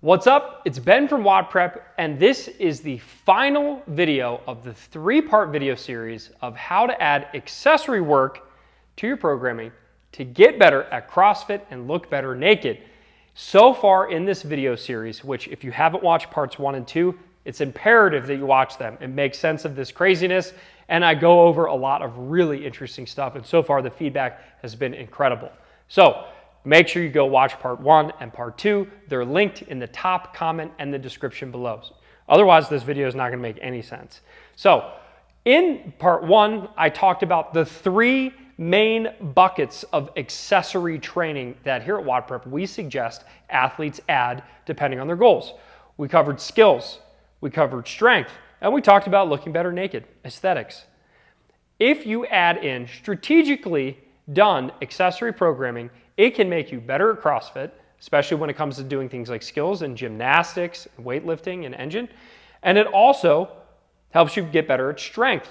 What's up? It's Ben from WOD Prep, and this is the final video of the three-part video series of how to add accessory work to your programming to get better at CrossFit and look better naked. So far in this video series, which if you haven't watched parts 1 and 2, it's imperative that you watch them and make sense of this craziness, and I go over a lot of really interesting stuff, and so far the feedback has been incredible. So make sure you go watch part 1 and part 2. They're linked in the top comment and the description below. Otherwise, this video is not going to make any sense. So in part 1, I talked about the 3 main buckets of accessory training that here at WOD Prep we suggest athletes add depending on their goals. We covered skills, we covered strength, and we talked about looking better naked, aesthetics. If you add in strategically done accessory programming, it can make you better at CrossFit, especially when it comes to doing things like skills and gymnastics, weightlifting, and engine. And it also helps you get better at strength.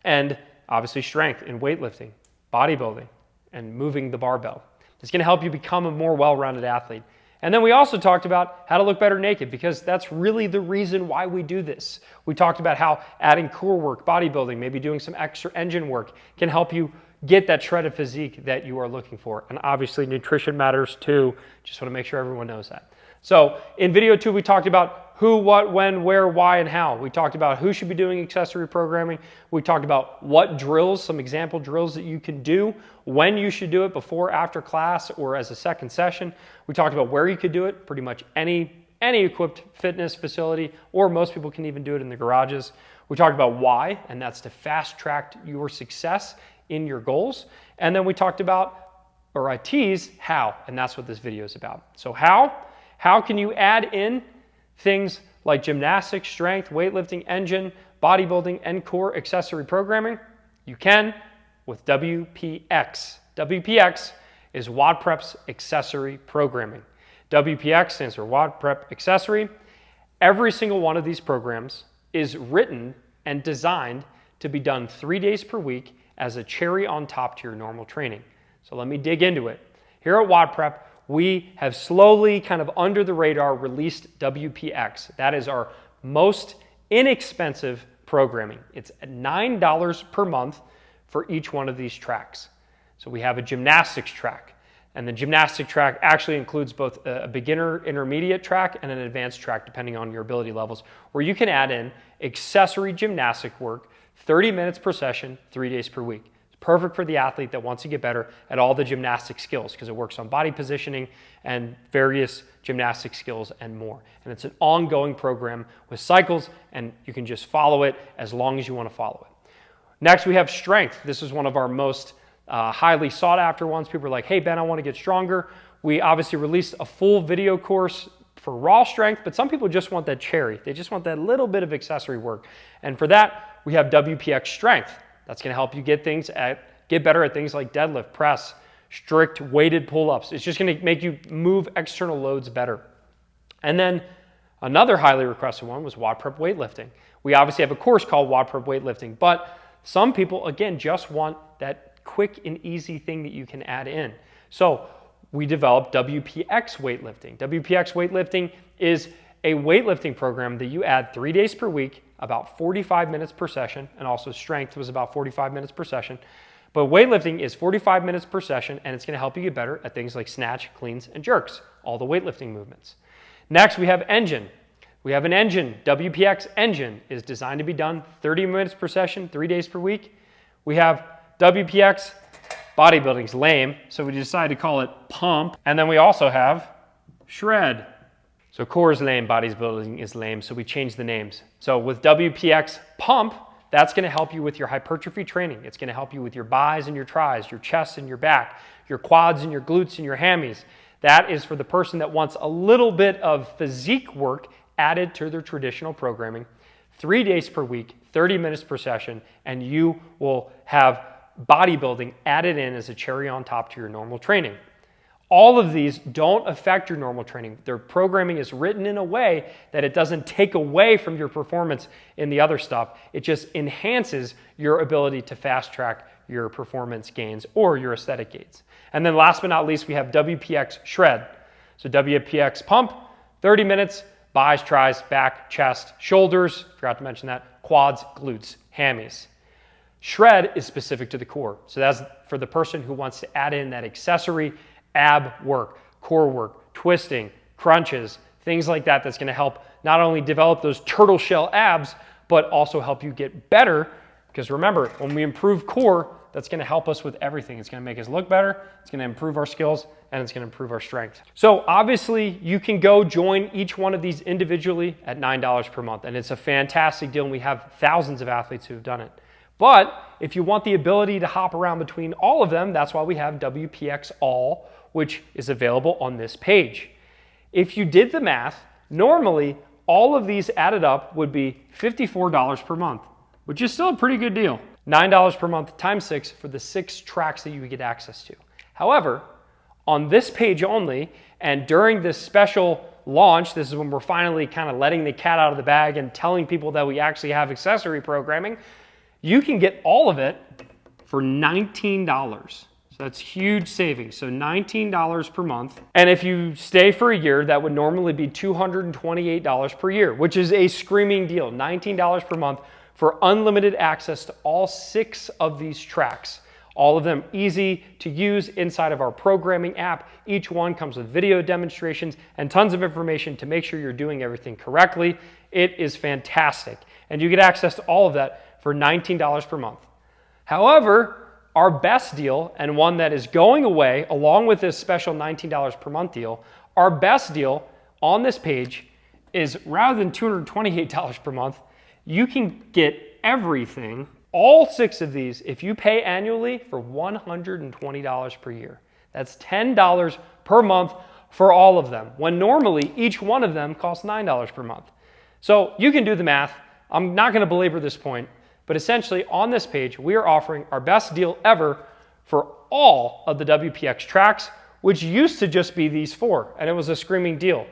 And obviously strength in weightlifting, bodybuilding, and moving the barbell. It's going to help you become a more well-rounded athlete. And then we also talked about how to look better naked, because that's really the reason why we do this. We talked about how adding core work, bodybuilding, maybe doing some extra engine work can help you get that shredded physique that you are looking for. And obviously nutrition matters too. Just want to make sure everyone knows that. So in video 2, we talked about who, what, when, where, why, and how. We talked about who should be doing accessory programming. We talked about what drills, some example drills that you can do, when you should do it, before, after class, or as a second session. We talked about where you could do it, pretty much any equipped fitness facility, or most people can even do it in the garages. We talked about why, and that's to fast track your success in your goals. And then we talked about, or I tease, how, and that's what this video is about. So how can you add in things like gymnastics, strength, weightlifting, engine, bodybuilding, and core accessory programming? You can with WPx. WPx is WOD Prep's accessory programming. WPx stands for WOD Prep Accessory. Every single one of these programs is written and designed to be done 3 days per week as a cherry on top to your normal training. So let me dig into it. Here at WOD Prep, we have slowly, kind of under the radar, released WPx. That is our most inexpensive programming. It's $9 per month for each one of these tracks. So we have a gymnastics track, and the gymnastic track actually includes both a beginner intermediate track and an advanced track, depending on your ability levels, where you can add in accessory gymnastic work, 30 minutes per session, 3 days per week. It's perfect for the athlete that wants to get better at all the gymnastic skills, because it works on body positioning and various gymnastic skills and more. And it's an ongoing program with cycles, and you can just follow it as long as you want to follow it. Next, we have strength. This is one of our most highly sought after ones. People are like, hey Ben, I want to get stronger. We obviously released a full video course for raw strength, but some people just want that cherry. They just want that little bit of accessory work. And for that, we have WPx Strength. That's going to help you get better at things like deadlift, press, strict weighted pull-ups. It's just going to make you move external loads better. And then another highly requested one was WOD Prep Weightlifting. We obviously have a course called WOD Prep Weightlifting, but some people, again, just want that quick and easy thing that you can add in. So we developed WPx Weightlifting. WPx Weightlifting is a weightlifting program that you add 3 days per week, about 45 minutes per session, and also strength was about 45 minutes per session. But weightlifting is 45 minutes per session, and it's going to help you get better at things like snatch, cleans, and jerks, all the weightlifting movements. Next, we have engine. We have an engine. WPx Engine is designed to be done 30 minutes per session, 3 days per week. We have WPx Bodybuilding's lame, so we decided to call it Pump. And then we also have Shred. So core is lame, bodybuilding is lame, so we changed the names. So with WPx Pump, that's going to help you with your hypertrophy training. It's going to help you with your buys and your tries, your chest and your back, your quads and your glutes and your hammies. That is for the person that wants a little bit of physique work added to their traditional programming. 3 days per week, 30 minutes per session, and you will have bodybuilding added in as a cherry on top to your normal training. All of these don't affect your normal training. Their programming is written in a way that it doesn't take away from your performance in the other stuff. It just enhances your ability to fast track your performance gains or your aesthetic gains. And then last but not least, we have WPx Shred. So WPx Pump, 30 minutes, buys, tries, back, chest, shoulders, forgot to mention that, quads, glutes, hammies. Shred is specific to the core. So that's for the person who wants to add in that accessory ab work, core work, twisting, crunches, things like that that's going to help not only develop those turtle shell abs, but also help you get better. Because remember, when we improve core, that's going to help us with everything. It's going to make us look better, it's going to improve our skills, and it's going to improve our strength. So obviously, you can go join each one of these individually at $9 per month, and it's a fantastic deal, and we have thousands of athletes who have done it. But if you want the ability to hop around between all of them, that's why we have WPx All, which is available on this page. If you did the math, normally all of these added up would be $54 per month, which is still a pretty good deal. $9 per month times 6 for the 6 tracks that you would get access to. However, on this page only, and during this special launch, this is when we're finally kind of letting the cat out of the bag and telling people that we actually have accessory programming, you can get all of it for $19. So that's huge savings. So $19 per month. And if you stay for a year, that would normally be $228 per year, which is a screaming deal. $19 per month for unlimited access to all 6 of these tracks. All of them easy to use inside of our programming app. Each one comes with video demonstrations and tons of information to make sure you're doing everything correctly. It is fantastic. And you get access to all of that for $19 per month. However, our best deal, and one that is going away along with this special $19 per month deal, our best deal on this page is rather than $228 per month, you can get everything, all 6 of these, if you pay annually for $120 per year. That's $10 per month for all of them, when normally each one of them costs $9 per month. So you can do the math. I'm not going to belabor this point, but essentially on this page, we are offering our best deal ever for all of the WPx tracks, which used to just be these 4, and it was a screaming deal.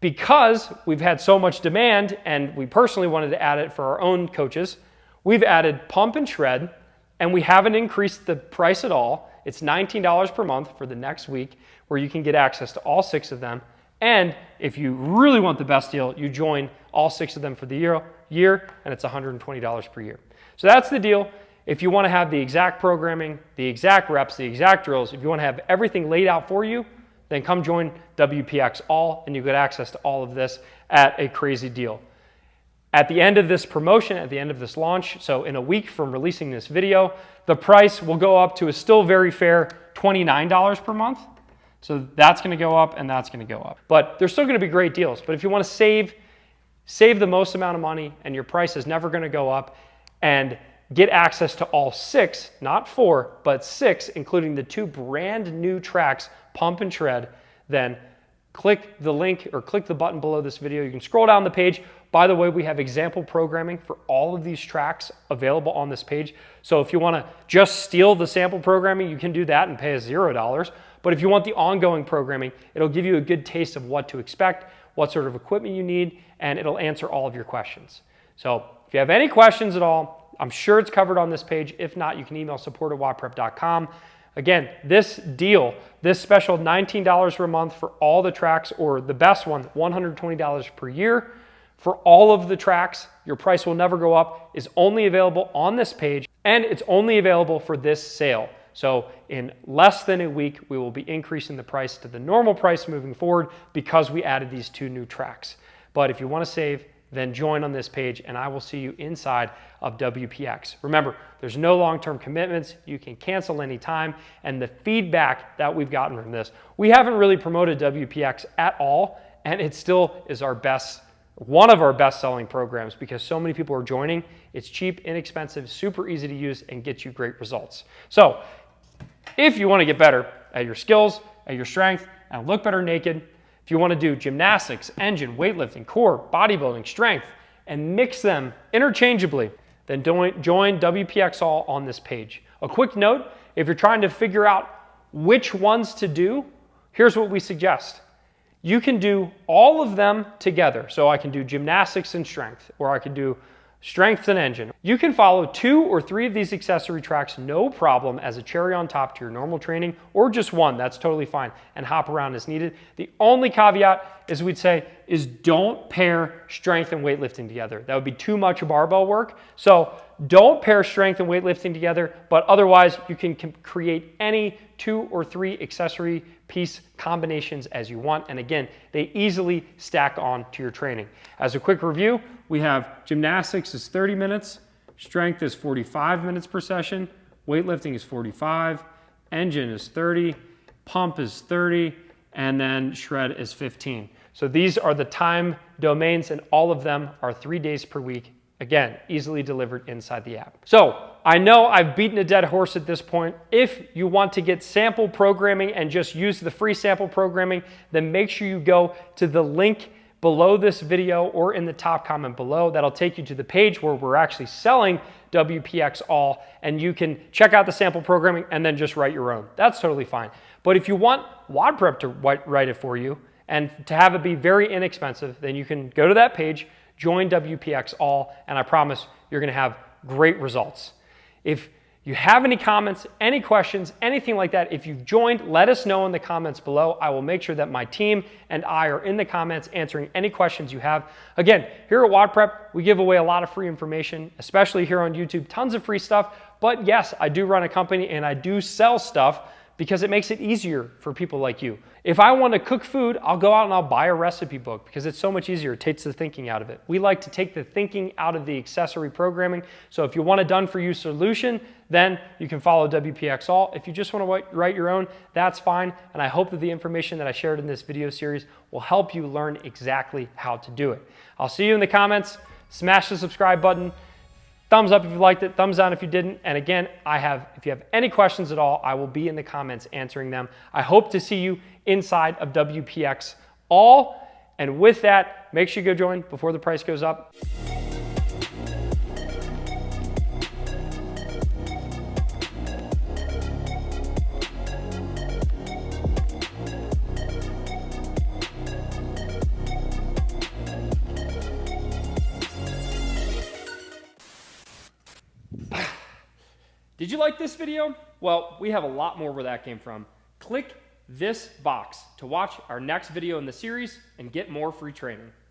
Because we've had so much demand, and we personally wanted to add it for our own coaches, we've added pump and shred, and we haven't increased the price at all. It's $19 per month for the next week, where you can get access to all 6 of them. And if you really want the best deal, you join all 6 of them for the year, and it's $120 per year. So that's the deal. If you want to have the exact programming, the exact reps, the exact drills, if you want to have everything laid out for you, then come join WPx All, and you get access to all of this at a crazy deal. At the end of this promotion, at the end of this launch, so in a week from releasing this video, the price will go up to a still very fair $29 per month. So that's going to go up, and that's going to go up. But there's still going to be great deals. But if you want to save the most amount of money, and your price is never going to go up, and get access to all 6, not 4, but 6, including the 2 brand new tracks, pump and shred, then click the link or click the button below this video. You can scroll down the page. By the way, we have example programming for all of these tracks available on this page. So if you want to just steal the sample programming, you can do that and pay us $0. But if you want the ongoing programming, it'll give you a good taste of what to expect, what sort of equipment you need, and it'll answer all of your questions. So if you have any questions at all, I'm sure it's covered on this page. If not, you can email support@wodprep.com. Again, this deal, this special $19 per month for all the tracks, or the best one, $120 per year for all of the tracks, your price will never go up, is only available on this page, and it's only available for this sale. So in less than a week, we will be increasing the price to the normal price moving forward because we added these 2 new tracks. But if you want to save, then join on this page, and I will see you inside of WPX. Remember, there's no long-term commitments. You can cancel anytime, and the feedback that we've gotten from this, we haven't really promoted WPX at all, and it still is one of our best-selling programs because so many people are joining. It's cheap, inexpensive, super easy to use, and gets you great results. So if you want to get better at your skills, at your strength, and look better naked, if you want to do gymnastics, engine, weightlifting, core, bodybuilding, strength, and mix them interchangeably, then join WPx All on this page. A quick note, if you're trying to figure out which ones to do, here's what we suggest. You can do all of them together. So I can do gymnastics and strength, or I can do strength and engine. You can follow 2 or 3 of these accessory tracks no problem as a cherry on top to your normal training, or just one, that's totally fine, and hop around as needed. The only caveat, as we'd say, is don't pair strength and weightlifting together. That would be too much barbell work. So don't pair strength and weightlifting together, but otherwise you can create any 2 or 3 accessory piece combinations as you want. And again, they easily stack on to your training. As a quick review, we have gymnastics is 30 minutes, strength is 45 minutes per session, weightlifting is 45, engine is 30, pump is 30, and then shred is 15. So these are the time domains, and all of them are 3 days per week. Again, easily delivered inside the app. So I know I've beaten a dead horse at this point. If you want to get sample programming and just use the free sample programming, then make sure you go to the link below this video or in the top comment below. That'll take you to the page where we're actually selling WPx All, and you can check out the sample programming and then just write your own. That's totally fine. But if you want WOD Prep to write it for you and to have it be very inexpensive, then you can go to that page, join WPx All, and I promise you're gonna have great results. If you have any comments, any questions, anything like that, if you've joined, let us know in the comments below. I will make sure that my team and I are in the comments answering any questions you have. Again, here at WOD Prep, we give away a lot of free information, especially here on YouTube, tons of free stuff. But yes, I do run a company and I do sell stuff because it makes it easier for people like you. If I want to cook food, I'll go out and I'll buy a recipe book because it's so much easier. It takes the thinking out of it. We like to take the thinking out of the accessory programming. So if you want a done-for-you solution, then you can follow WPx All. If you just want to write your own, that's fine. And I hope that the information that I shared in this video series will help you learn exactly how to do it. I'll see you in the comments. Smash the subscribe button. Thumbs up if you liked it, thumbs down if you didn't. And again, if you have any questions at all, I will be in the comments answering them. I hope to see you inside of WPx All. And with that, make sure you go join before the price goes up. Did you like this video? Well, we have a lot more where that came from. Click this box to watch our next video in the series and get more free training.